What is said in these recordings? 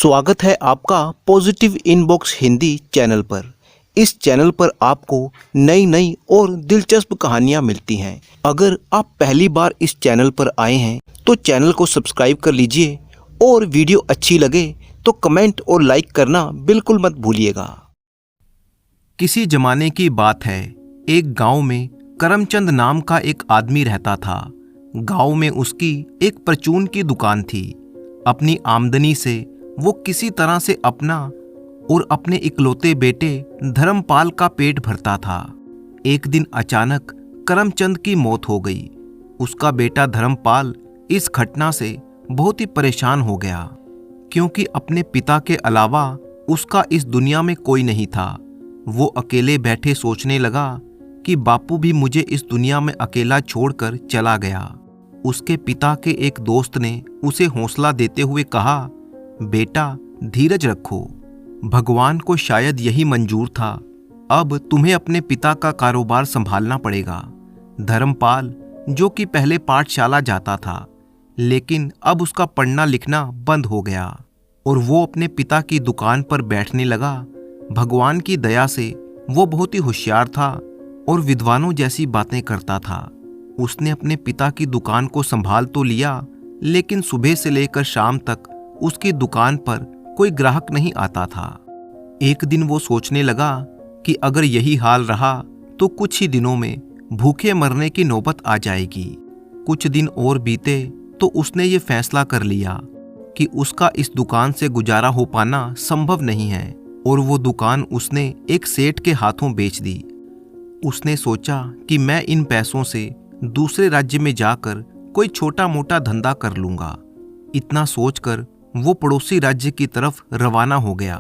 स्वागत है आपका पॉजिटिव इनबॉक्स हिंदी चैनल पर। इस चैनल पर आपको नई नई और दिलचस्प कहानियाँ मिलती हैं। अगर आप पहली बार इस चैनल पर आए हैं तो चैनल को सब्सक्राइब कर लीजिए और वीडियो अच्छी लगे तो कमेंट और लाइक करना बिल्कुल मत भूलिएगा। किसी जमाने की बात है, एक गांव में करमचंद नाम का एक आदमी रहता था। गांव में उसकी एक परचून की दुकान थी। अपनी आमदनी से वो किसी तरह से अपना और अपने इकलौते बेटे धर्मपाल का पेट भरता था। एक दिन अचानक करमचंद की मौत हो गई। उसका बेटा धर्मपाल इस घटना से बहुत ही परेशान हो गया, क्योंकि अपने पिता के अलावा उसका इस दुनिया में कोई नहीं था। वो अकेले बैठे सोचने लगा कि बापू भी मुझे इस दुनिया में अकेला छोड़कर चला गया। उसके पिता के एक दोस्त ने उसे हौसला देते हुए कहा, बेटा धीरज रखो, भगवान को शायद यही मंजूर था। अब तुम्हें अपने पिता का कारोबार संभालना पड़ेगा। धर्मपाल, जो कि पहले पाठशाला जाता था, लेकिन अब उसका पढ़ना लिखना बंद हो गया और वो अपने पिता की दुकान पर बैठने लगा। भगवान की दया से वो बहुत ही होशियार था और विद्वानों जैसी बातें करता था। उसने अपने पिता की दुकान को संभाल तो लिया, लेकिन सुबह से लेकर शाम तक उसकी दुकान पर कोई ग्राहक नहीं आता था। एक दिन वो सोचने लगा कि अगर यही हाल रहा तो कुछ ही दिनों में भूखे मरने की नौबत आ जाएगी। कुछ दिन और बीते तो उसने ये फैसला कर लिया कि उसका इस दुकान से गुजारा हो पाना संभव नहीं है और वो दुकान उसने एक सेठ के हाथों बेच दी। उसने सोचा कि मैं इन पैसों से दूसरे राज्य में जाकर कोई छोटा मोटा धंधा कर लूंगा। इतना सोचकर वो पड़ोसी राज्य की तरफ रवाना हो गया।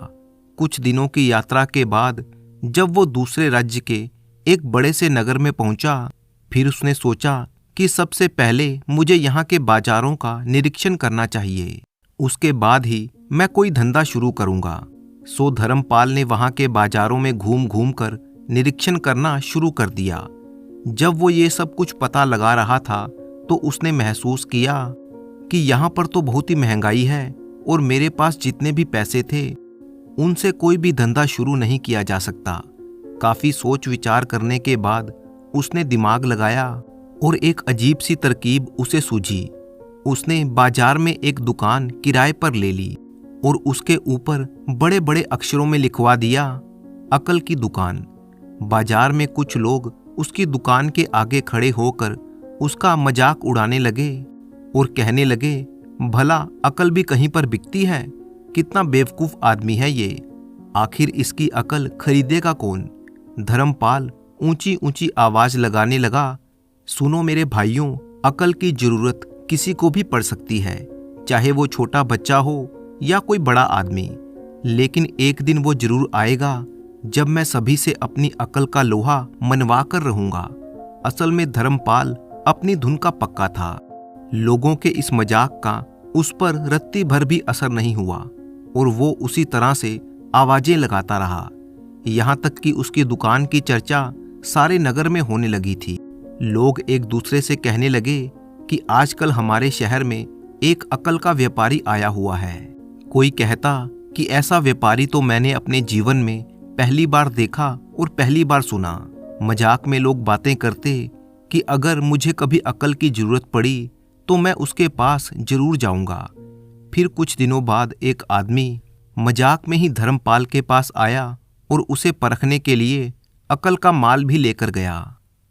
कुछ दिनों की यात्रा के बाद जब वो दूसरे राज्य के एक बड़े से नगर में पहुंचा, फिर उसने सोचा कि सबसे पहले मुझे यहाँ के बाजारों का निरीक्षण करना चाहिए, उसके बाद ही मैं कोई धंधा शुरू करूंगा। सो धर्मपाल ने वहाँ के बाजारों में घूम घूम कर निरीक्षण करना शुरू कर दिया। जब वो ये सब कुछ पता लगा रहा था तो उसने महसूस किया कि यहाँ पर तो बहुत ही महंगाई है और मेरे पास जितने भी पैसे थे उनसे कोई भी धंधा शुरू नहीं किया जा सकता। काफी सोच विचार करने के बाद उसने दिमाग लगाया और एक अजीब सी तरकीब उसे सूझी। उसने बाजार में एक दुकान किराए पर ले ली और उसके ऊपर बड़े बड़े अक्षरों में लिखवा दिया, अकल की दुकान। बाजार में कुछ लोग उसकी दुकान के आगे खड़े होकर उसका मजाक उड़ाने लगे और कहने लगे, भला अकल भी कहीं पर बिकती है? कितना बेवकूफ आदमी है ये, आखिर इसकी अकल खरीदेगा कौन? धर्मपाल ऊंची ऊंची आवाज लगाने लगा, सुनो मेरे भाइयों, अकल की जरूरत किसी को भी पड़ सकती है, चाहे वो छोटा बच्चा हो या कोई बड़ा आदमी। लेकिन एक दिन वो जरूर आएगा जब मैं सभी से अपनी अकल का लोहा मनवा कर रहूंगा। असल में धर्मपाल अपनी धुन का पक्का था। लोगों के इस मजाक का उस पर रत्ती भर भी असर नहीं हुआ और वो उसी तरह से आवाजें लगाता रहा, यहाँ तक कि उसकी दुकान की चर्चा सारे नगर में होने लगी थी। लोग एक दूसरे से कहने लगे कि आजकल हमारे शहर में एक अकल का व्यापारी आया हुआ है। कोई कहता कि ऐसा व्यापारी तो मैंने अपने जीवन में पहली बार देखा और पहली बार सुना। मजाक में लोग बातें करते कि अगर मुझे कभी अकल की जरूरत पड़ी तो मैं उसके पास जरूर जाऊंगा। फिर कुछ दिनों बाद एक आदमी मजाक में ही धर्मपाल के पास आया और उसे परखने के लिए अकल का माल भी लेकर गया।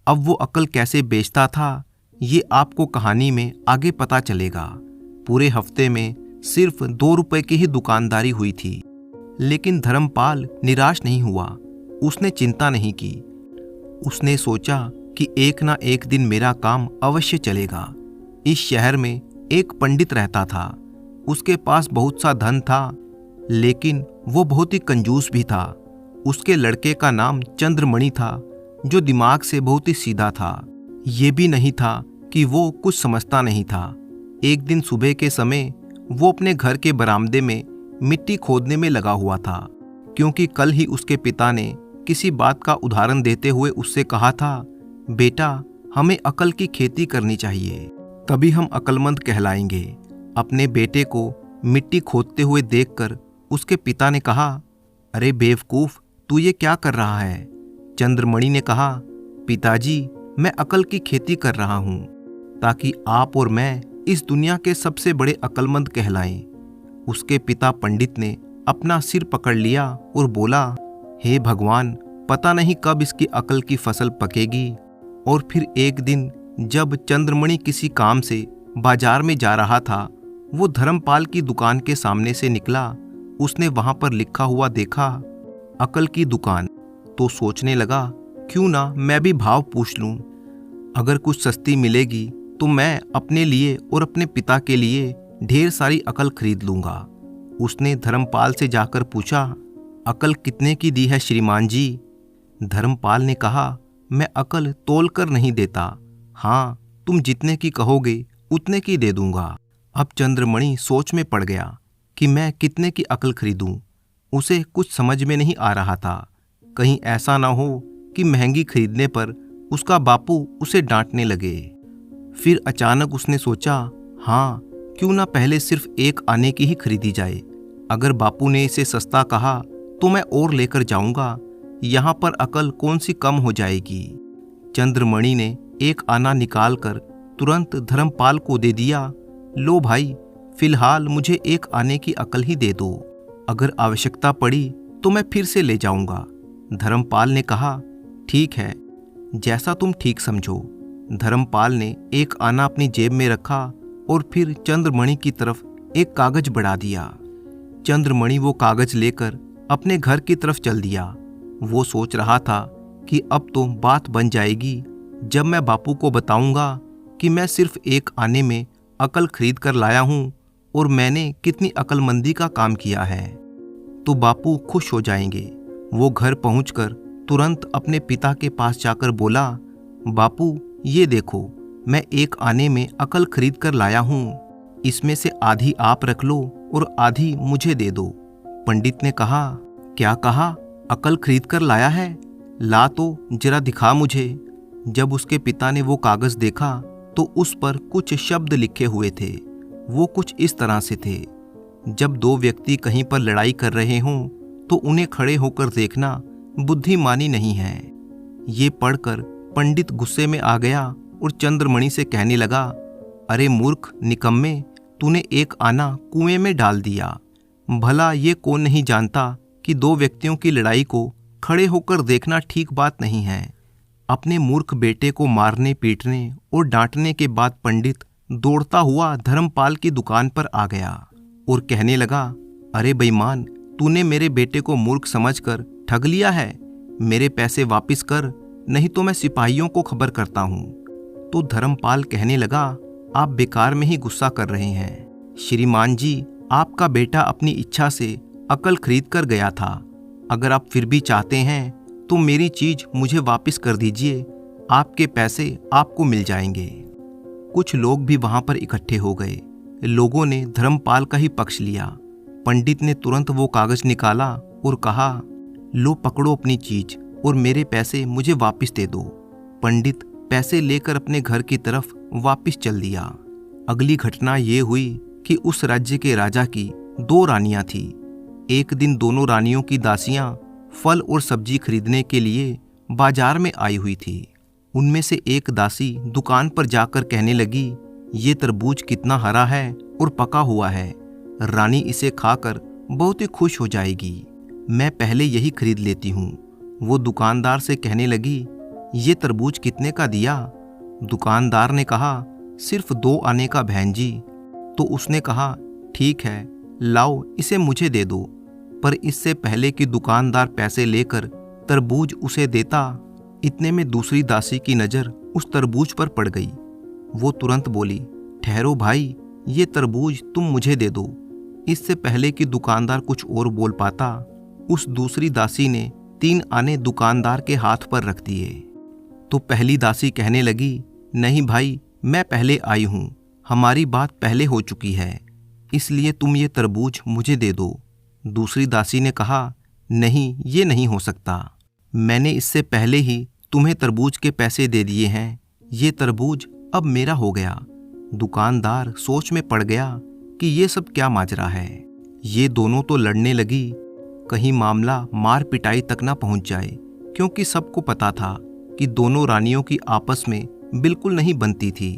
अब वो अकल कैसे बेचता था ये आपको कहानी में आगे पता चलेगा। पूरे हफ्ते में सिर्फ 2 रुपए की ही दुकानदारी हुई थी, लेकिन धर्मपाल निराश नहीं हुआ। उसने चिंता नहीं की। उसने सोचा कि एक ना एक दिन मेरा काम अवश्य चलेगा। इस शहर में एक पंडित रहता था। उसके पास बहुत सा धन था, लेकिन वो बहुत ही कंजूस भी था। उसके लड़के का नाम चंद्रमणि था, जो दिमाग से बहुत ही सीधा था। ये भी नहीं था कि वो कुछ समझता नहीं था। एक दिन सुबह के समय वो अपने घर के बरामदे में मिट्टी खोदने में लगा हुआ था, क्योंकि कल ही उसके पिता ने किसी बात का उदाहरण देते हुए उससे कहा था, बेटा हमें अकल की खेती करनी चाहिए, तभी हम अक्लमंद कहलाएंगे। अपने बेटे को मिट्टी खोदते हुए देखकर उसके पिता ने कहा, अरे बेवकूफ, तू ये क्या कर रहा है? चंद्रमणि ने कहा, पिताजी, मैं अकल की खेती कर रहा हूं ताकि आप और मैं इस दुनिया के सबसे बड़े अक्लमंद कहलाएं। उसके पिता पंडित ने अपना सिर पकड़ लिया और बोला, हे भगवान, पता नहीं कब इसकी अकल की फसल पकेगी। और फिर एक दिन जब चंद्रमणि किसी काम से बाजार में जा रहा था, वो धर्मपाल की दुकान के सामने से निकला। उसने वहां पर लिखा हुआ देखा, अकल की दुकान, तो सोचने लगा, क्यों ना मैं भी भाव पूछ लूं। अगर कुछ सस्ती मिलेगी तो मैं अपने लिए और अपने पिता के लिए ढेर सारी अकल खरीद लूंगा। उसने धर्मपाल से जाकर पूछा, अकल कितने की दी है श्रीमान जी? धर्मपाल ने कहा, मैं अकल तोल कर नहीं देता। हाँ, तुम जितने की कहोगे उतने की दे दूंगा। अब चंद्रमणि सोच में पड़ गया कि मैं कितने की अकल खरीदूं। उसे कुछ समझ में नहीं आ रहा था। कहीं ऐसा ना हो कि महंगी खरीदने पर उसका बापू उसे डांटने लगे। फिर अचानक उसने सोचा, हाँ, क्यों ना पहले सिर्फ एक आने की ही खरीदी जाए। अगर बापू ने इसे सस्ता कहा तो मैं और लेकर जाऊंगा। यहाँ पर अकल कौन सी कम हो जाएगी। चंद्रमणि ने एक आना निकालकर तुरंत धर्मपाल को दे दिया। लो भाई, फिलहाल मुझे एक आने की अकल ही दे दो। अगर आवश्यकता पड़ी तो मैं फिर से ले जाऊंगा। धर्मपाल ने कहा, ठीक है, जैसा तुम ठीक समझो। धर्मपाल ने एक आना अपनी जेब में रखा और फिर चंद्रमणि की तरफ एक कागज बढ़ा दिया। चंद्रमणि वो कागज लेकर अपने घर की तरफ चल दिया। वो सोच रहा था कि अब तो बात बन जाएगी जब मैं बापू को बताऊंगा कि मैं सिर्फ एक आने में अकल खरीद कर लाया हूं और मैंने कितनी अकलमंदी का काम किया है, तो बापू खुश हो जाएंगे। वो घर पहुंचकर तुरंत अपने पिता के पास जाकर बोला, बापू, ये देखो, मैं एक आने में अकल खरीद कर लाया हूँ। इसमें से आधी आप रख लो और आधी मुझे दे दो। पंडित ने कहा, क्या कहा? अकल खरीद कर लाया है? ला तो जरा दिखा मुझे। जब उसके पिता ने वो कागज देखा तो उस पर कुछ शब्द लिखे हुए थे। वो कुछ इस तरह से थे, जब दो व्यक्ति कहीं पर लड़ाई कर रहे हों तो उन्हें खड़े होकर देखना बुद्धिमानी नहीं है। ये पढ़कर पंडित गुस्से में आ गया और चंद्रमणि से कहने लगा, अरे मूर्ख निकम्मे, तूने एक आना कुएं में डाल दिया। भला ये कौन नहीं जानता कि दो व्यक्तियों की लड़ाई को खड़े होकर देखना ठीक बात नहीं है। अपने मूर्ख बेटे को मारने पीटने और डांटने के बाद पंडित दौड़ता हुआ धर्मपाल की दुकान पर आ गया और कहने लगा, अरे बेईमान, तूने मेरे बेटे को मूर्ख समझकर ठग लिया है। मेरे पैसे वापस कर, नहीं तो मैं सिपाहियों को खबर करता हूँ। तो धर्मपाल कहने लगा, आप बेकार में ही गुस्सा कर रहे हैं। श्रीमान जी, आपका बेटा अपनी इच्छा से अकल खरीद कर गया था। अगर आप फिर भी चाहते हैं तो मेरी चीज मुझे वापस कर दीजिए, आपके पैसे आपको मिल जाएंगे। कुछ लोग भी वहां पर इकट्ठे हो गए। लोगों ने धर्मपाल का ही पक्ष लिया। पंडित ने तुरंत वो कागज निकाला और कहा, लो पकड़ो अपनी चीज और मेरे पैसे मुझे वापस दे दो। पंडित पैसे लेकर अपने घर की तरफ वापस चल दिया। अगली घटना ये हुई कि उस राज्य के राजा की दो रानियां थी। एक दिन दोनों रानियों की दासियां फल और सब्जी खरीदने के लिए बाजार में आई हुई थी। उनमें से एक दासी दुकान पर जाकर कहने लगी, ये तरबूज कितना हरा है और पका हुआ है। रानी इसे खाकर बहुत ही खुश हो जाएगी। मैं पहले यही खरीद लेती हूँ। वो दुकानदार से कहने लगी, ये तरबूज कितने का दिया? दुकानदार ने कहा, सिर्फ 2 आने का बहन जी। तो उसने कहा, ठीक है, लाओ इसे मुझे दे दो। पर इससे पहले कि दुकानदार पैसे लेकर तरबूज उसे देता, इतने में दूसरी दासी की नज़र उस तरबूज पर पड़ गई। वो तुरंत बोली, ठहरो भाई, ये तरबूज तुम मुझे दे दो। इससे पहले कि दुकानदार कुछ और बोल पाता, उस दूसरी दासी ने 3 आने दुकानदार के हाथ पर रख दिए। तो पहली दासी कहने लगी, नहीं भाई, मैं पहले आई हूँ, हमारी बात पहले हो चुकी है, इसलिए तुम ये तरबूज मुझे दे दो। दूसरी दासी ने कहा, नहीं, ये नहीं हो सकता, मैंने इससे पहले ही तुम्हें तरबूज के पैसे दे दिए हैं, ये तरबूज अब मेरा हो गया। दुकानदार सोच में पड़ गया कि ये सब क्या माजरा है। ये दोनों तो लड़ने लगी, कहीं मामला मार पिटाई तक ना पहुंच जाए, क्योंकि सबको पता था कि दोनों रानियों की आपस में बिल्कुल नहीं बनती थी,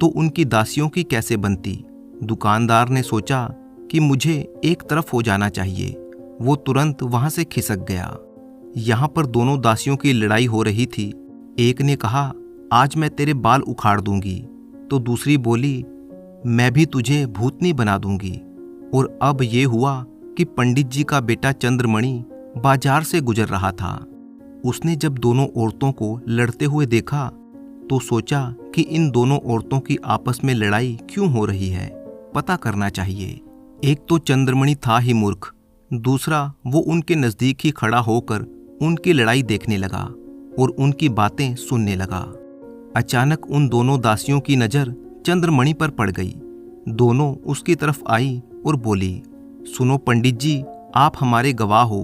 तो उनकी दासियों की कैसे बनती। दुकानदार ने सोचा कि मुझे एक तरफ हो जाना चाहिए। वो तुरंत वहां से खिसक गया। यहाँ पर दोनों दासियों की लड़ाई हो रही थी। एक ने कहा, आज मैं तेरे बाल उखाड़ दूंगी, तो दूसरी बोली, मैं भी तुझे भूतनी बना दूंगी। और अब ये हुआ कि पंडित जी का बेटा चंद्रमणि बाजार से गुजर रहा था। उसने जब दोनों औरतों को लड़ते हुए देखा तो सोचा कि इन दोनों औरतों की आपस में लड़ाई क्यों हो रही है, पता करना चाहिए। एक तो चंद्रमणि था ही मूर्ख, दूसरा वो उनके नजदीक ही खड़ा होकर उनकी लड़ाई देखने लगा और उनकी बातें सुनने लगा। अचानक उन दोनों दासियों की नजर चंद्रमणि पर पड़ गई। दोनों उसकी तरफ आई और बोली, सुनो पंडित जी, आप हमारे गवाह हो।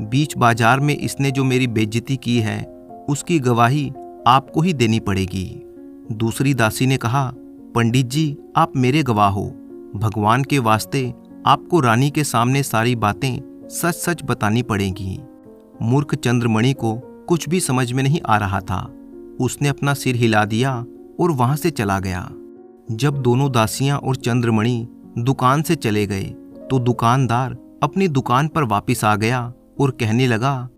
बीच बाजार में इसने जो मेरी बेइज्जती की है उसकी गवाही आपको ही देनी पड़ेगी। दूसरी दासी ने कहा, पंडित जी, आप मेरे गवाह हो। भगवान के वास्ते आपको रानी के सामने सारी बातें सच सच बतानी पड़ेंगी। मूर्ख चंद्रमणि को कुछ भी समझ में नहीं आ रहा था। उसने अपना सिर हिला दिया और वहां से चला गया। जब दोनों दासियां और चंद्रमणि दुकान से चले गए तो दुकानदार अपनी दुकान पर वापस आ गया और कहने लगा,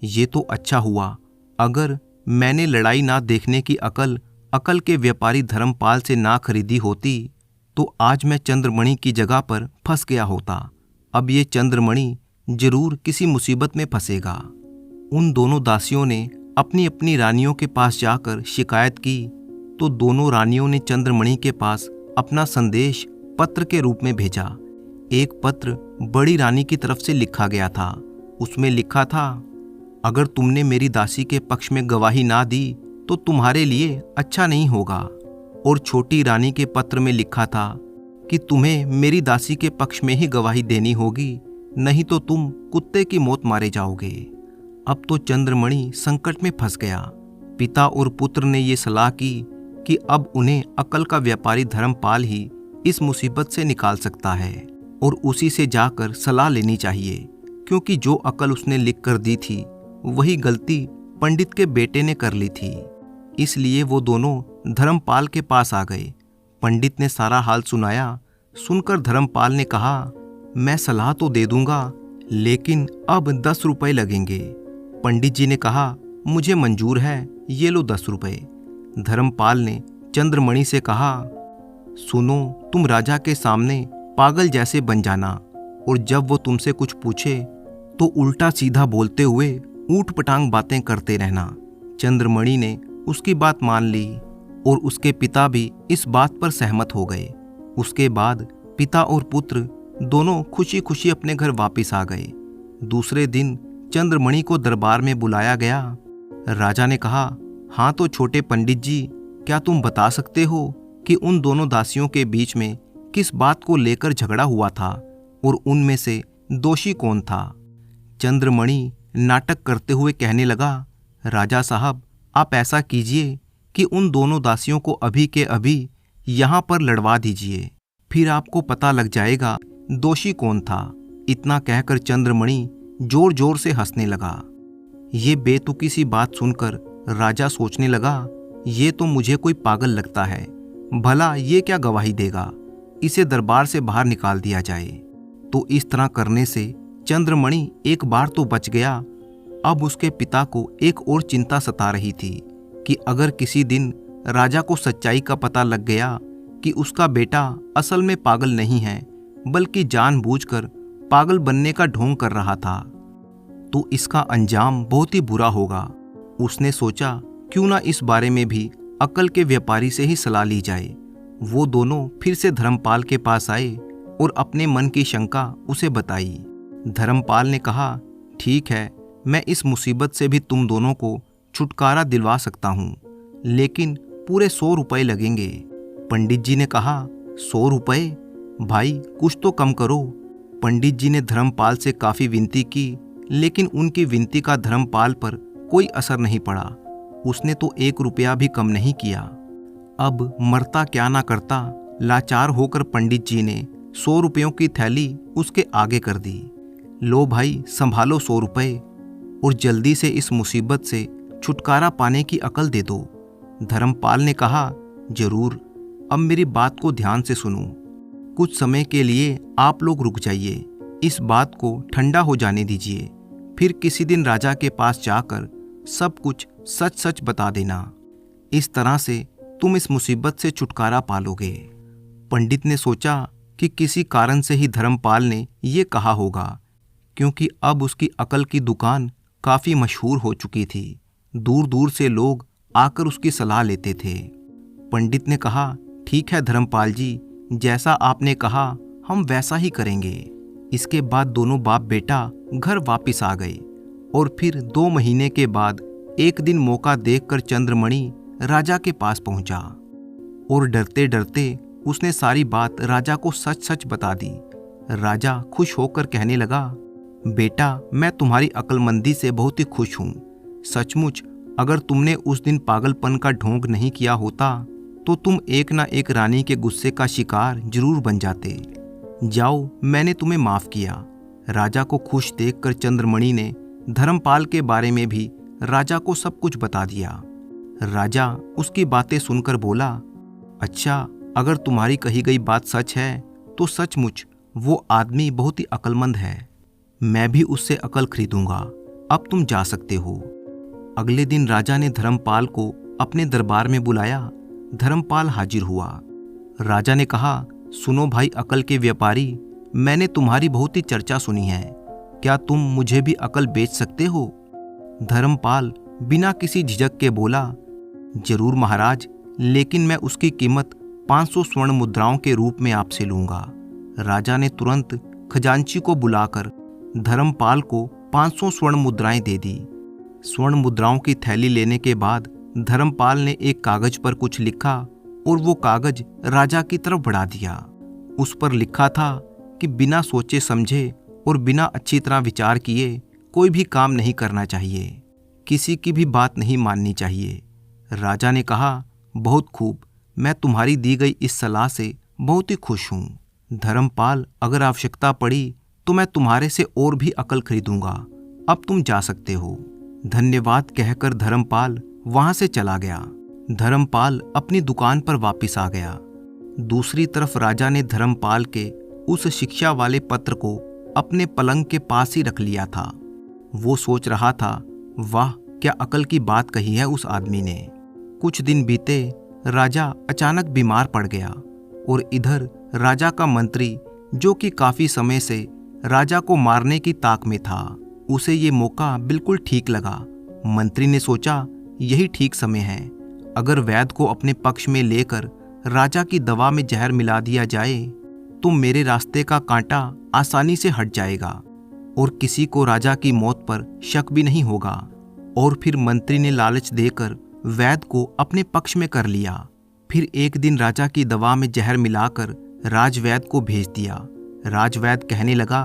ये तो अच्छा हुआ, अगर मैंने लड़ाई ना देखने की अकल के व्यापारी धर्मपाल से ना खरीदी होती तो आज मैं चंद्रमणि की जगह पर फंस गया होता। अब ये चंद्रमणि जरूर किसी मुसीबत में फंसेगा। उन दोनों दासियों ने अपनी अपनी रानियों के पास जाकर शिकायत की तो दोनों रानियों ने चंद्रमणि के पास अपना संदेश पत्र के रूप में भेजा। एक पत्र बड़ी रानी की तरफ से लिखा गया था। उसमें लिखा था, अगर तुमने मेरी दासी के पक्ष में गवाही ना दी तो तुम्हारे लिए अच्छा नहीं होगा। और छोटी रानी के पत्र में लिखा था कि तुम्हें मेरी दासी के पक्ष में ही गवाही देनी होगी, नहीं तो तुम कुत्ते की मौत मारे जाओगे। अब तो चंद्रमणि संकट में फंस गया। पिता और पुत्र ने ये सलाह की कि अब उन्हें अकल का व्यापारी धर्मपाल ही इस मुसीबत से निकाल सकता है और उसी से जाकर सलाह लेनी चाहिए, क्योंकि जो अकल उसने लिख कर दी थी वही गलती पंडित के बेटे ने कर ली थी। इसलिए वो दोनों धर्मपाल के पास आ गए। पंडित ने सारा हाल सुनाया। सुनकर धर्मपाल ने कहा, मैं सलाह तो दे दूंगा, लेकिन अब 10 रुपए लगेंगे। पंडित जी ने कहा, मुझे मंजूर है, ये लो 10 रुपए। धर्मपाल ने चंद्रमणि से कहा, सुनो, तुम राजा के सामने पागल जैसे बन जाना और जब वो तुमसे कुछ पूछे तो उल्टा सीधा बोलते हुए ऊट पटांग बातें करते रहना। चंद्रमणि ने उसकी बात मान ली और उसके पिता भी इस बात पर सहमत हो गए। उसके बाद पिता और पुत्र दोनों खुशी खुशी अपने घर वापस आ गए। दूसरे दिन चंद्रमणि को दरबार में बुलाया गया। राजा ने कहा, हाँ तो छोटे पंडित जी, क्या तुम बता सकते हो कि उन दोनों दासियों के बीच में किस बात को लेकर झगड़ा हुआ था और उनमें से दोषी कौन था? चंद्रमणि नाटक करते हुए कहने लगा, राजा साहब, आप ऐसा कीजिए कि उन दोनों दासियों को अभी के अभी यहाँ पर लड़वा दीजिए, फिर आपको पता लग जाएगा दोषी कौन था। इतना कहकर चंद्रमणि जोर जोर से हंसने लगा। ये बेतुकी सी बात सुनकर राजा सोचने लगा, ये तो मुझे कोई पागल लगता है, भला ये क्या गवाही देगा, इसे दरबार से बाहर निकाल दिया जाए। तो इस तरह करने से चंद्रमणि एक बार तो बच गया। अब उसके पिता को एक और चिंता सता रही थी कि अगर किसी दिन राजा को सच्चाई का पता लग गया कि उसका बेटा असल में पागल नहीं है बल्कि जानबूझकर पागल बनने का ढोंग कर रहा था, तो इसका अंजाम बहुत ही बुरा होगा। उसने सोचा, क्यों ना इस बारे में भी अकल के व्यापारी से ही सलाह ली जाए। वो दोनों फिर से धर्मपाल के पास आए और अपने मन की शंका उसे बताई। धर्मपाल ने कहा, ठीक है, मैं इस मुसीबत से भी तुम दोनों को छुटकारा दिलवा सकता हूँ, लेकिन पूरे 100 रुपए लगेंगे। पंडित जी ने कहा, 100 रुपए? भाई कुछ तो कम करो। पंडित जी ने धर्मपाल से काफी विनती की, लेकिन उनकी विनती का धर्मपाल पर कोई असर नहीं पड़ा। उसने तो 1 रुपया भी कम नहीं किया। अब मरता क्या ना करता, लाचार होकर पंडित जी ने 100 रुपयों की थैली उसके आगे कर दी। लो भाई, संभालो 100 रुपये और जल्दी से इस मुसीबत से छुटकारा पाने की अकल दे दो। धर्मपाल ने कहा, जरूर, अब मेरी बात को ध्यान से सुनो। कुछ समय के लिए आप लोग रुक जाइए, इस बात को ठंडा हो जाने दीजिए, फिर किसी दिन राजा के पास जाकर सब कुछ सच सच बता देना। इस तरह से तुम इस मुसीबत से छुटकारा पालोगे। पंडित ने सोचा कि किसी कारण से ही धर्मपाल ने ये कहा होगा, क्योंकि अब उसकी अकल की दुकान काफी मशहूर हो चुकी थी। दूर दूर से लोग आकर उसकी सलाह लेते थे। पंडित ने कहा, ठीक है धर्मपाल जी, जैसा आपने कहा हम वैसा ही करेंगे। इसके बाद दोनों बाप बेटा घर वापस आ गए और फिर 2 महीने के बाद एक दिन मौका देखकर चंद्रमणि राजा के पास पहुंचा और डरते डरते उसने सारी बात राजा को सच सच बता दी। राजा खुश होकर कहने लगा, बेटा, मैं तुम्हारी अक्लमंदी से बहुत ही खुश हूँ। सचमुच अगर तुमने उस दिन पागलपन का ढोंग नहीं किया होता तो तुम एक ना एक रानी के गुस्से का शिकार जरूर बन जाते। जाओ, मैंने तुम्हें माफ किया। राजा को खुश देखकर चंद्रमणि ने धर्मपाल के बारे में भी राजा को सब कुछ बता दिया। राजा उसकी बातें सुनकर बोला, अच्छा, अगर तुम्हारी कही गई बात सच है तो सचमुच वो आदमी बहुत ही अक्लमंद है। मैं भी उससे अकल खरीदूंगा। अब तुम जा सकते हो। अगले दिन राजा ने धर्मपाल को अपने दरबार में बुलाया। धर्मपाल हाजिर हुआ। राजा ने कहा, सुनो भाई अकल के व्यापारी, मैंने तुम्हारी बहुत ही चर्चा सुनी है। क्या तुम मुझे भी अकल बेच सकते हो? धर्मपाल बिना किसी झिझक के बोला, जरूर महाराज, लेकिन मैं उसकी कीमत 500 स्वर्ण मुद्राओं के रूप में आपसे लूंगा। राजा ने तुरंत खजांची को बुलाकर धर्मपाल को 500 स्वर्ण मुद्राएं दे दी। स्वर्ण मुद्राओं की थैली लेने के बाद धर्मपाल ने एक कागज पर कुछ लिखा और वो कागज राजा की तरफ बढ़ा दिया। उस पर लिखा था कि बिना सोचे समझे और बिना अच्छी तरह विचार किए कोई भी काम नहीं करना चाहिए, किसी की भी बात नहीं माननी चाहिए। राजा ने कहा, बहुत खूब, मैं तुम्हारी दी गई इस सलाह से बहुत ही खुश हूँ। धर्मपाल, अगर आवश्यकता पड़ी तो मैं तुम्हारे से और भी अकल खरीदूंगा। अब तुम जा सकते हो। धन्यवाद कहकर धर्मपाल वहां से चला गया। धर्मपाल अपनी दुकान पर वापस आ गया। दूसरी तरफ राजा ने धर्मपाल के उस शिक्षा वाले पत्र को अपने पलंग के पास ही रख लिया था। वो सोच रहा था, वाह, क्या अकल की बात कही है उस आदमी ने। कुछ दिन बीते, राजा अचानक बीमार पड़ गया और इधर राजा का मंत्री, जो कि काफी समय से राजा को मारने की ताक में था, उसे ये मौका बिल्कुल ठीक लगा। मंत्री ने सोचा, यही ठीक समय है। अगर वैद्य को अपने पक्ष में लेकर राजा की दवा में जहर मिला दिया जाए तो मेरे रास्ते का कांटा आसानी से हट जाएगा और किसी को राजा की मौत पर शक भी नहीं होगा। और फिर मंत्री ने लालच देकर वैद्य को अपने पक्ष में कर लिया। फिर एक दिन राजा की दवा में जहर मिलाकर राजवैद्य को भेज दिया। राजवैद्य कहने लगा,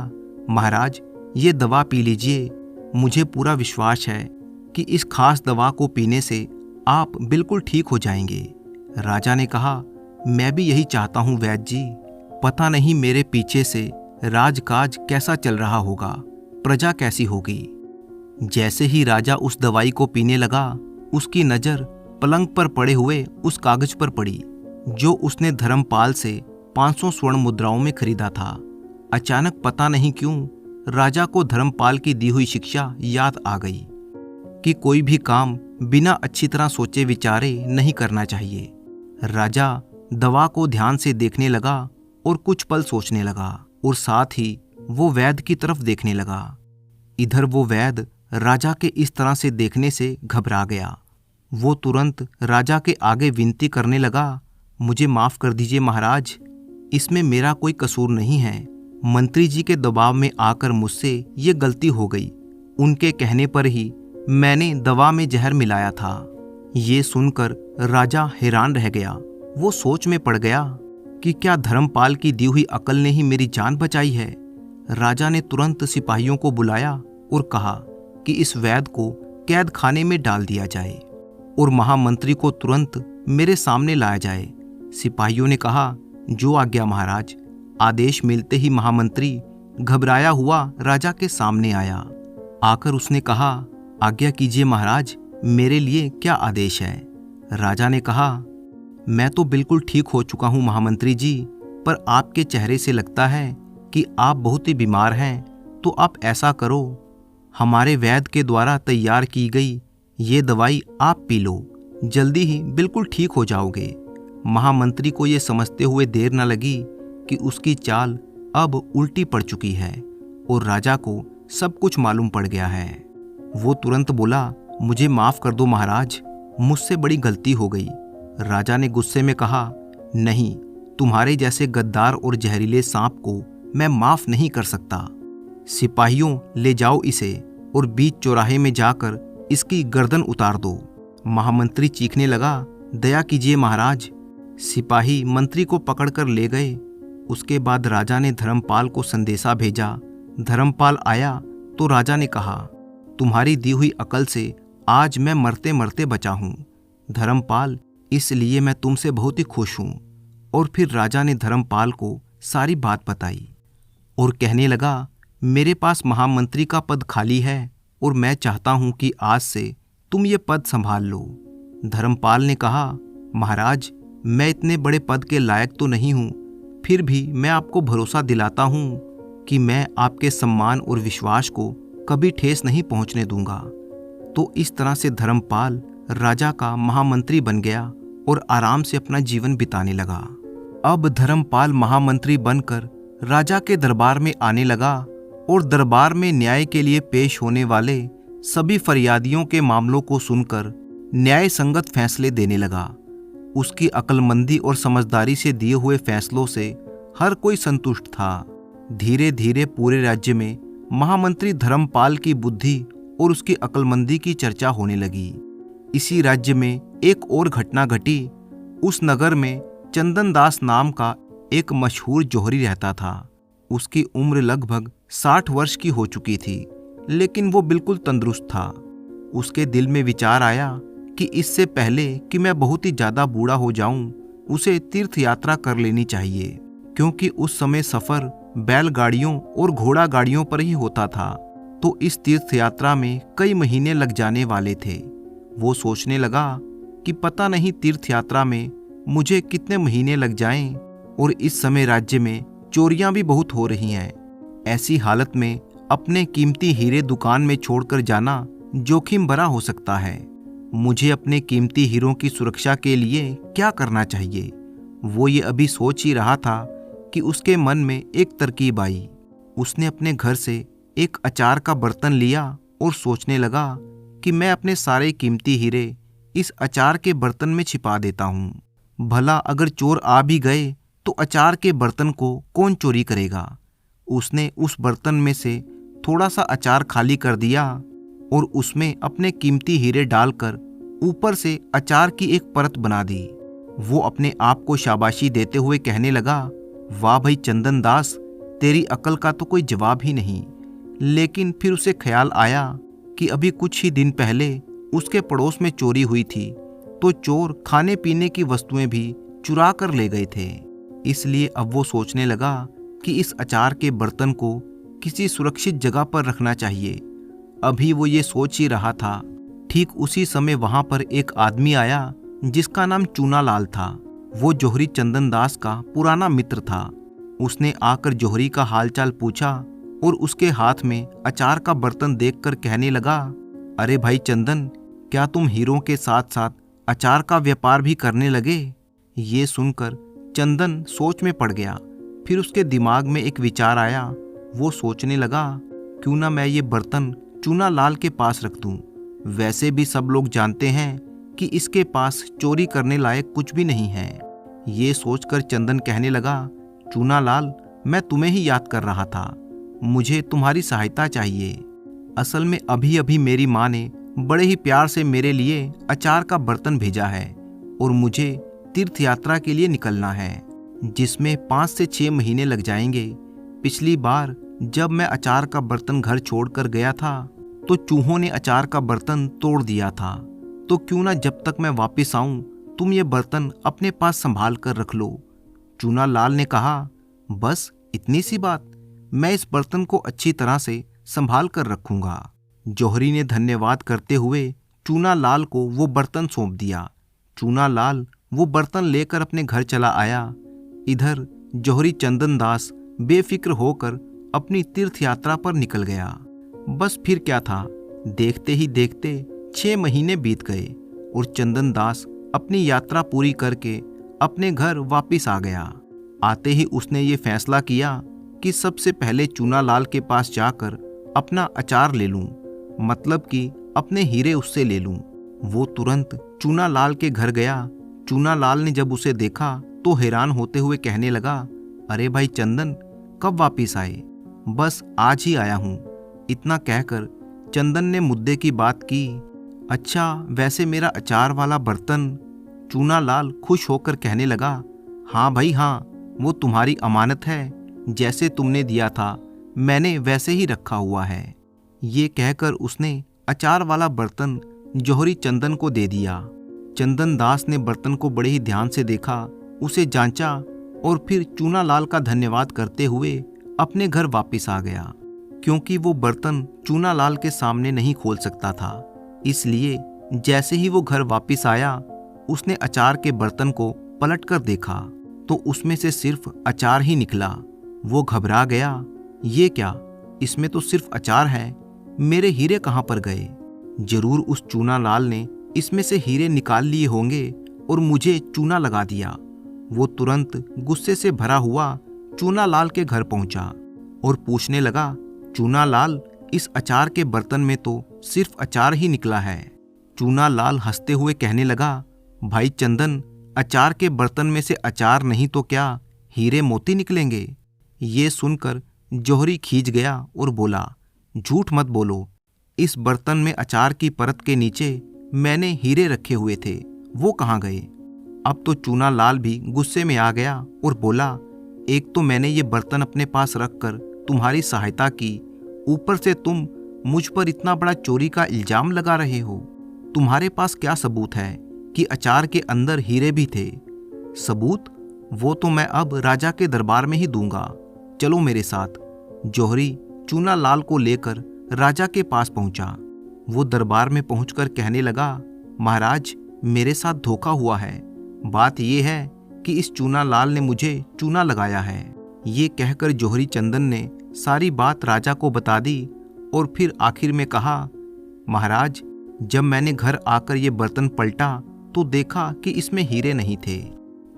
महाराज, ये दवा पी लीजिए। मुझे पूरा विश्वास है कि इस खास दवा को पीने से आप बिल्कुल ठीक हो जाएंगे। राजा ने कहा, मैं भी यही चाहता हूँ वैद्य जी। पता नहीं मेरे पीछे से राजकाज कैसा चल रहा होगा, प्रजा कैसी होगी। जैसे ही राजा उस दवाई को पीने लगा, उसकी नज़र पलंग पर पड़े हुए उस कागज पर पड़ी जो उसने धर्मपाल से 500 स्वर्ण मुद्राओं में खरीदा था। अचानक पता नहीं क्यों राजा को धर्मपाल की दी हुई शिक्षा याद आ गई कि कोई भी काम बिना अच्छी तरह सोचे विचारे नहीं करना चाहिए। राजा दवा को ध्यान से देखने लगा और कुछ पल सोचने लगा और साथ ही वो वैद्य की तरफ देखने लगा। इधर वो वैद्य राजा के इस तरह से देखने से घबरा गया। वो तुरंत राजा के आगे विनती करने लगा, मुझे माफ कर दीजिए महाराज, इसमें मेरा कोई कसूर नहीं है। मंत्री जी के दबाव में आकर मुझसे ये गलती हो गई। उनके कहने पर ही मैंने दवा में जहर मिलाया था। ये सुनकर राजा हैरान रह गया। वो सोच में पड़ गया कि क्या धर्मपाल की दी हुई अकल ने ही मेरी जान बचाई है। राजा ने तुरंत सिपाहियों को बुलाया और कहा कि इस वैद्य को कैद खाने में डाल दिया जाए और महामंत्री को तुरंत मेरे सामने लाया जाए। सिपाहियों ने कहा, जो आज्ञा महाराज। आदेश मिलते ही महामंत्री घबराया हुआ राजा के सामने आया। आकर उसने कहा, आज्ञा कीजिए महाराज, मेरे लिए क्या आदेश है? राजा ने कहा, मैं तो बिल्कुल ठीक हो चुका हूँ महामंत्री जी, पर आपके चेहरे से लगता है कि आप बहुत ही बीमार हैं। तो आप ऐसा करो, हमारे वैद्य के द्वारा तैयार की गई ये दवाई आप पी लो, जल्दी ही बिल्कुल ठीक हो जाओगे। महामंत्री को ये समझते हुए देर न लगी कि उसकी चाल अब उल्टी पड़ चुकी है और राजा को सब कुछ मालूम पड़ गया है। वो तुरंत बोला, मुझे माफ कर दो महाराज, मुझसे बड़ी गलती हो गई। राजा ने गुस्से में कहा, नहीं, तुम्हारे जैसे गद्दार और जहरीले सांप को मैं माफ नहीं कर सकता। सिपाहियों, ले जाओ इसे और बीच चौराहे में जाकर इसकी गर्दन उतार दो। महामंत्री चीखने लगा, दया कीजिए महाराज। सिपाही मंत्री को पकड़कर ले गए। उसके बाद राजा ने धर्मपाल को संदेशा भेजा। धर्मपाल आया तो राजा ने कहा, तुम्हारी दी हुई अकल से आज मैं मरते मरते बचा हूँ धर्मपाल, इसलिए मैं तुमसे बहुत ही खुश हूँ। और फिर राजा ने धर्मपाल को सारी बात बताई और कहने लगा, मेरे पास महामंत्री का पद खाली है और मैं चाहता हूँ कि आज से तुम ये पद संभाल लो। धर्मपाल ने कहा, महाराज, मैं इतने बड़े पद के लायक तो नहीं हूँ, फिर भी मैं आपको भरोसा दिलाता हूँ कि मैं आपके सम्मान और विश्वास को कभी ठेस नहीं पहुँचने दूंगा। तो इस तरह से धर्मपाल राजा का महामंत्री बन गया और आराम से अपना जीवन बिताने लगा। अब धर्मपाल महामंत्री बनकर राजा के दरबार में आने लगा और दरबार में न्याय के लिए पेश होने वाले सभी फरियादियों के मामलों को सुनकर न्याय संगत फैसले देने लगा। उसकी अक्लमंदी और समझदारी से दिए हुए फैसलों से हर कोई संतुष्ट था। धीरे धीरे पूरे राज्य में महामंत्री धर्मपाल की बुद्धि और उसकी अक्लमंदी की चर्चा होने लगी। इसी राज्य में एक और घटना घटी। उस नगर में चंदन दास नाम का एक मशहूर जौहरी रहता था। उसकी उम्र लगभग 60 वर्ष की हो चुकी थी, लेकिन वो बिल्कुल तंदुरुस्त था। उसके दिल में विचार आया कि इससे पहले कि मैं बहुत ही ज्यादा बूढ़ा हो जाऊं, उसे तीर्थ यात्रा कर लेनी चाहिए, क्योंकि उस समय सफर बैलगाड़ियों और घोड़ा गाड़ियों पर ही होता था। तो इस तीर्थ यात्रा में कई महीने लग जाने वाले थे। वो सोचने लगा कि पता नहीं तीर्थ यात्रा में मुझे कितने महीने लग जाएं, और इस समय राज्य में चोरियां भी बहुत हो रही हैं। ऐसी हालत में अपने कीमती हीरे दुकान में छोड़कर जाना जोखिम भरा हो सकता है। मुझे अपने कीमती हीरों की सुरक्षा के लिए क्या करना चाहिए? वो ये अभी सोच ही रहा था कि उसके मन में एक तरकीब आई। उसने अपने घर से एक अचार का बर्तन लिया और सोचने लगा कि मैं अपने सारे कीमती हीरे इस अचार के बर्तन में छिपा देता हूँ। भला अगर चोर आ भी गए तो अचार के बर्तन को कौन चोरी करेगा? उसने उस बर्तन में से थोड़ा सा अचार खाली कर दिया और उसमें अपने कीमती हीरे डालकर ऊपर से अचार की एक परत बना दी। वो अपने आप को शाबाशी देते हुए कहने लगा, वाह भाई चंदन दास, तेरी अकल का तो कोई जवाब ही नहीं। लेकिन फिर उसे ख्याल आया कि अभी कुछ ही दिन पहले उसके पड़ोस में चोरी हुई थी, तो चोर खाने पीने की वस्तुएं भी चुरा कर ले गए थे। इसलिए अब वो सोचने लगा कि इस अचार के बर्तन को किसी सुरक्षित जगह पर रखना चाहिए। अभी वो ये सोच ही रहा था, ठीक उसी समय वहां पर एक आदमी आया जिसका नाम चूना लाल था। वो जौहरी चंदन दास का पुराना मित्र था। उसने आकर जौहरी का हालचाल पूछा और उसके हाथ में अचार का बर्तन देखकर कहने लगा, अरे भाई चंदन, क्या तुम हीरों के साथ साथ अचार का व्यापार भी करने लगे? ये सुनकर चंदन सोच में पड़ गया। फिर उसके दिमाग में एक विचार आया। वो सोचने लगा, क्यों ना मैं ये बर्तन चूना लाल के पास रख दूं। वैसे भी सब लोग जानते हैं कि इसके पास चोरी करने लायक कुछ भी नहीं है। ये सोचकर चंदन कहने लगा, चूना लाल, मैं तुम्हें ही याद कर रहा था। मुझे तुम्हारी सहायता चाहिए। असल में अभी अभी मेरी माँ ने बड़े ही प्यार से मेरे लिए अचार का बर्तन भेजा है और मुझे तीर्थ यात्रा के लिए निकलना है, जिसमें 5 से 6 महीने लग जाएंगे। पिछली बार जब मैं अचार का बर्तन घर छोड़कर गया था तो चूहों ने अचार का बर्तन तोड़ दिया था। तो क्यों ना जब तक मैं वापस आऊं तुम ये बर्तन अपने पास संभाल कर रख लो। चूना लाल ने कहा, बस इतनी सी बात? मैं इस बर्तन को अच्छी तरह से संभाल कर रखूंगा। जौहरी ने धन्यवाद करते हुए चूना लाल को वो बर्तन सौंप दिया। चूना लाल वो बर्तन लेकर अपने घर चला आया। इधर जौहरी चंदन दास बेफिक्र होकर अपनी तीर्थ यात्रा पर निकल गया। बस फिर क्या था, देखते ही देखते 6 महीने बीत गए और चंदन दास अपनी यात्रा पूरी करके अपने घर वापिस आ गया। आते ही उसने ये फैसला किया कि सबसे पहले चूना लाल के पास जाकर अपना अचार ले लूं, मतलब कि अपने हीरे उससे ले लूं। वो तुरंत चूना लाल के घर गया। चूना लाल ने जब उसे देखा तो हैरान होते हुए कहने लगा, अरे भाई चंदन, कब वापिस आए? बस आज ही आया हूँ। इतना कहकर चंदन ने मुद्दे की बात की। अच्छा, वैसे मेरा अचार वाला बर्तन? चूना लाल खुश होकर कहने लगा, हाँ भाई हाँ, वो तुम्हारी अमानत है। जैसे तुमने दिया था मैंने वैसे ही रखा हुआ है। ये कहकर उसने अचार वाला बर्तन जौहरी चंदन को दे दिया। चंदन दास ने बर्तन को बड़े ही ध्यान से देखा, उसे जांचा और फिर चूना लाल का धन्यवाद करते हुए अपने घर वापस आ गया। क्योंकि वो बर्तन चूना लाल के सामने नहीं खोल सकता था, इसलिए जैसे ही वो घर वापस आया उसने अचार के बर्तन को पलटकर देखा तो उसमें से सिर्फ अचार ही निकला। वो घबरा गया, ये क्या, इसमें तो सिर्फ अचार है, मेरे हीरे कहाँ पर गए? जरूर उस चूना लाल ने इसमें से हीरे निकाल लिए होंगे और मुझे चूना लगा दिया। वो तुरंत गुस्से से भरा हुआ चूना लाल के घर पहुंचा और पूछने लगा, चूना लाल, इस अचार के बर्तन में तो सिर्फ अचार ही निकला है। चूना लाल हंसते हुए कहने लगा, भाई चंदन, अचार के बर्तन में से अचार नहीं तो क्या हीरे मोती निकलेंगे? ये सुनकर जौहरी खींच गया और बोला, झूठ मत बोलो, इस बर्तन में अचार की परत के नीचे मैंने हीरे रखे हुए थे, वो कहाँ गए? अब तो चूना लाल भी गुस्से में आ गया और बोला, एक तो मैंने ये बर्तन अपने पास रखकर तुम्हारी सहायता की, ऊपर से तुम मुझ पर इतना बड़ा चोरी का इल्जाम लगा रहे हो। तुम्हारे पास क्या सबूत है कि अचार के अंदर हीरे भी थे? सबूत? वो तो मैं अब राजा के दरबार में ही दूंगा, चलो मेरे साथ। जौहरी चूना लाल को लेकर राजा के पास पहुंचा। वो दरबार में पहुंचकर कहने लगा, महाराज, मेरे साथ धोखा हुआ है। बात यह है कि इस चूना लाल ने मुझे चूना लगाया है। ये कहकर जौहरी चंदन ने सारी बात राजा को बता दी और फिर आखिर में कहा, महाराज, जब मैंने घर आकर ये बर्तन पलटा तो देखा कि इसमें हीरे नहीं थे।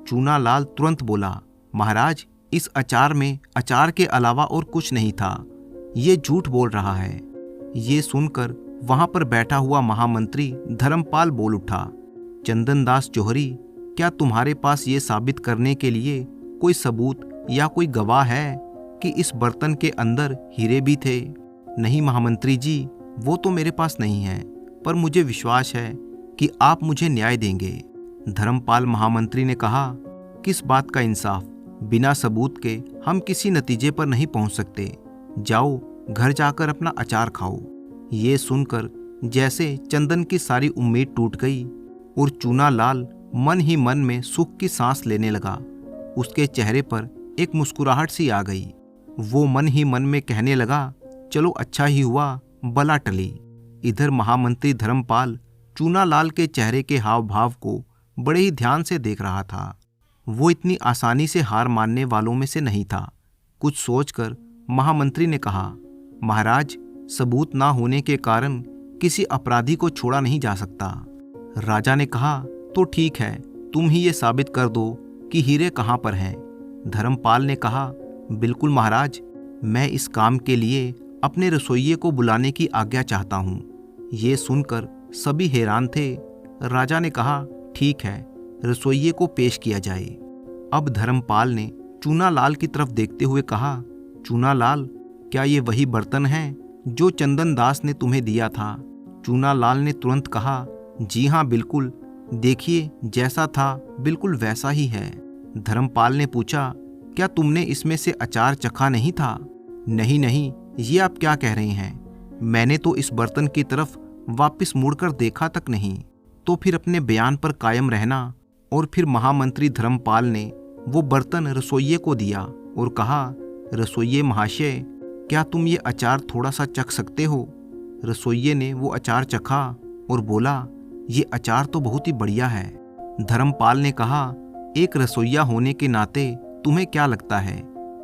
चूना लाल तुरंत बोला, महाराज, इस अचार में अचार के अलावा और कुछ नहीं था, ये झूठ बोल रहा है। ये सुनकर वहां पर बैठा हुआ महामंत्री धर्मपाल बोल उठा, चंदन दास जौहरी, क्या तुम्हारे पास ये साबित करने के लिए कोई सबूत या कोई गवाह है कि इस बर्तन के अंदर हीरे भी थे? नहीं महामंत्री जी, वो तो मेरे पास नहीं है, पर मुझे विश्वास है कि आप मुझे न्याय देंगे। धर्मपाल महामंत्री ने कहा, किस बात का इंसाफ? बिना सबूत के हम किसी नतीजे पर नहीं पहुंच सकते। जाओ, घर जाकर अपना अचार खाओ। ये सुनकर जैसे चंदन की सारी उम्मीद टूट गई और चूना लाल मन ही मन में सुख की सांस लेने लगा। उसके चेहरे पर एक मुस्कुराहट सी आ गई। वो मन ही मन में कहने लगा, चलो अच्छा ही हुआ, बला टली। इधर महामंत्री धर्मपाल चूना लाल के चेहरे के हाव भाव को बड़े ही ध्यान से देख रहा था। वो इतनी आसानी से हार मानने वालों में से नहीं था। कुछ सोचकर महामंत्री ने कहा, महाराज, सबूत ना होने के कारण किसी अपराधी को छोड़ा नहीं जा सकता। राजा ने कहा, तो ठीक है, तुम ही ये साबित कर दो कि हीरे कहाँ पर हैं। धर्मपाल ने कहा, बिल्कुल महाराज, मैं इस काम के लिए अपने रसोइये को बुलाने की आज्ञा चाहता हूँ। ये सुनकर सभी हैरान थे। राजा ने कहा, ठीक है, रसोइये को पेश किया जाए। अब धर्मपाल ने चूना लाल की तरफ देखते हुए कहा, चूना लाल, क्या ये वही बर्तन है जो चंदन दास ने तुम्हें दिया था? चूना लाल ने तुरंत कहा, जी हाँ बिल्कुल, देखिए जैसा था बिल्कुल वैसा ही है। धर्मपाल ने पूछा, क्या तुमने इसमें से अचार चखा नहीं था? नहीं नहीं, ये आप क्या कह रहे हैं? मैंने तो इस बर्तन की तरफ वापस मुड़कर देखा तक नहीं। तो फिर अपने बयान पर कायम रहना। और फिर महामंत्री धर्मपाल ने वो बर्तन रसोइये को दिया और कहा, रसोइये महाशय, क्या तुम ये अचार थोड़ा सा चख सकते हो? रसोइये ने वो अचार चखा और बोला, ये अचार तो बहुत ही बढ़िया है। धर्मपाल ने कहा, एक रसोइया होने के नाते तुम्हें क्या लगता है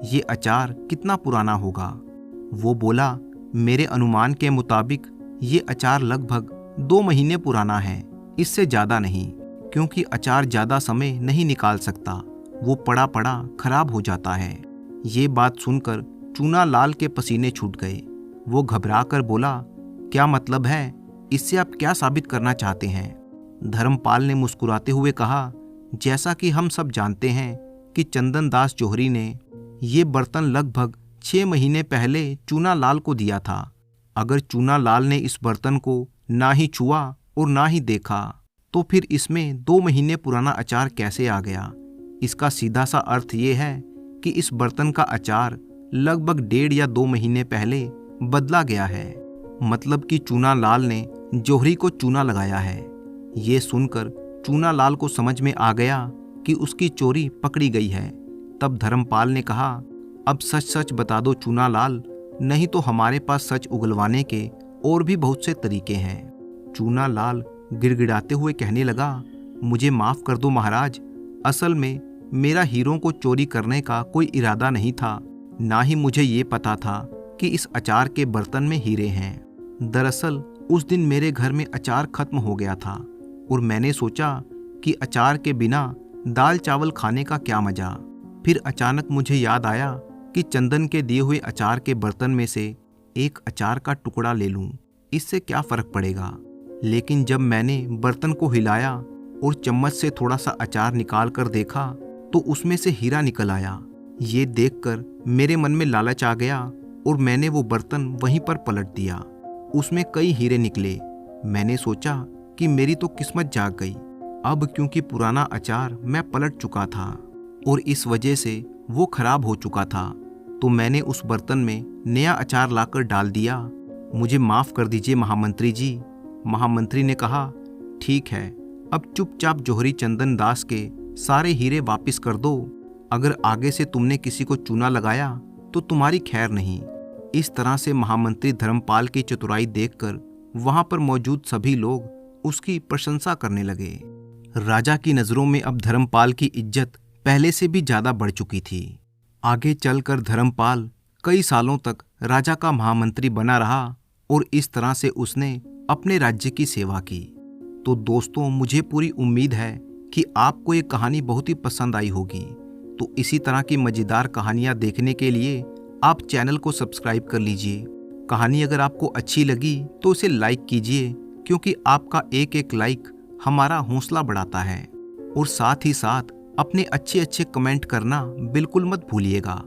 ये अचार कितना पुराना होगा? वो बोला, मेरे अनुमान के मुताबिक ये अचार लगभग 2 महीने पुराना है, इससे ज़्यादा नहीं, क्योंकि अचार ज़्यादा समय नहीं निकाल सकता, वो पड़ा पड़ा खराब हो जाता है। ये बात सुनकर चूनालाल के पसीने छूट गए। वो घबरा कर बोला, क्या मतलब है? इससे आप क्या साबित करना चाहते हैं? धर्मपाल ने मुस्कुराते हुए कहा, जैसा कि हम सब जानते हैं कि चंदन दास जौहरी ने ये बर्तन लगभग 6 महीने पहले चूनालाल को दिया था। अगर चूनालाल ने इस बर्तन को ना ही छुआ और ना ही देखा, तो फिर इसमें 2 महीने पुराना अचार कैसे आ गया? इसका सीधा सा अर्थ ये है कि इस बर्तन का अचार लगभग 1.5 या 2 महीने पहले बदला गया है। मतलब कि चूनालाल ने जौहरी को चूना लगाया है। ये सुनकर चूनालाल को समझ में आ गया कि उसकी चोरी पकड़ी गई है। तब धर्मपाल ने कहा, अब सच सच बता दो चूनालाल, नहीं तो हमारे पास सच उगलवाने के और भी बहुत से तरीके हैं। चूनालाल गिड़गिड़ाते हुए कहने लगा, मुझे माफ़ कर दो महाराज, असल में मेरा हीरों को चोरी करने का कोई इरादा नहीं था, ना ही मुझे ये पता था कि इस अचार के बर्तन में हीरे हैं। दरअसल उस दिन मेरे घर में अचार खत्म हो गया था और मैंने सोचा कि अचार के बिना दाल चावल खाने का क्या मज़ा। फिर अचानक मुझे याद आया कि चंदन के दिए हुए अचार के बर्तन में से एक अचार का टुकड़ा ले लूं, इससे क्या फ़र्क पड़ेगा। लेकिन जब मैंने बर्तन को हिलाया और चम्मच से थोड़ा सा अचार निकाल कर देखा तो उसमें से हीरा निकल आया। ये देखकर मेरे मन में लालच आ गया और मैंने वो बर्तन वहीं पर पलट दिया। उसमें कई हीरे निकले। मैंने सोचा कि मेरी तो किस्मत जाग गई। अब क्योंकि पुराना अचार मैं पलट चुका था और इस वजह से वो खराब हो चुका था, तो मैंने उस बर्तन में नया अचार लाकर डाल दिया। मुझे माफ़ कर दीजिए महामंत्री जी। महामंत्री ने कहा, ठीक है, अब चुपचाप जौहरी चंदन दास के सारे हीरे वापस कर दो। अगर आगे से तुमने किसी को चूना लगाया तो तुम्हारी खैर नहीं। इस तरह से महामंत्री धर्मपाल की चतुराई देखकर वहां पर मौजूद सभी लोग उसकी प्रशंसा करने लगे। राजा की नज़रों में अब धर्मपाल की इज्जत पहले से भी ज़्यादा बढ़ चुकी थी। आगे चलकर धर्मपाल कई सालों तक राजा का महामंत्री बना रहा और इस तरह से उसने अपने राज्य की सेवा की। तो दोस्तों, मुझे पूरी उम्मीद है कि आपको ये कहानी बहुत ही पसंद आई होगी। तो इसी तरह की मज़ेदार कहानियाँ देखने के लिए आप चैनल को सब्सक्राइब कर लीजिए। कहानी अगर आपको अच्छी लगी तो इसे लाइक कीजिए, क्योंकि आपका एक एक लाइक हमारा हौसला बढ़ाता है। और साथ ही साथ अपने अच्छे अच्छे कमेंट करना बिल्कुल मत भूलिएगा।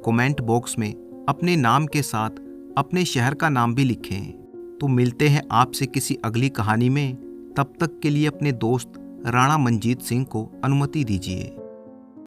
कमेंट बॉक्स में अपने नाम के साथ अपने शहर का नाम भी लिखें। तो मिलते हैं आपसे किसी अगली कहानी में। तब तक के लिए अपने दोस्त राणा मंजीत सिंह को अनुमति दीजिए।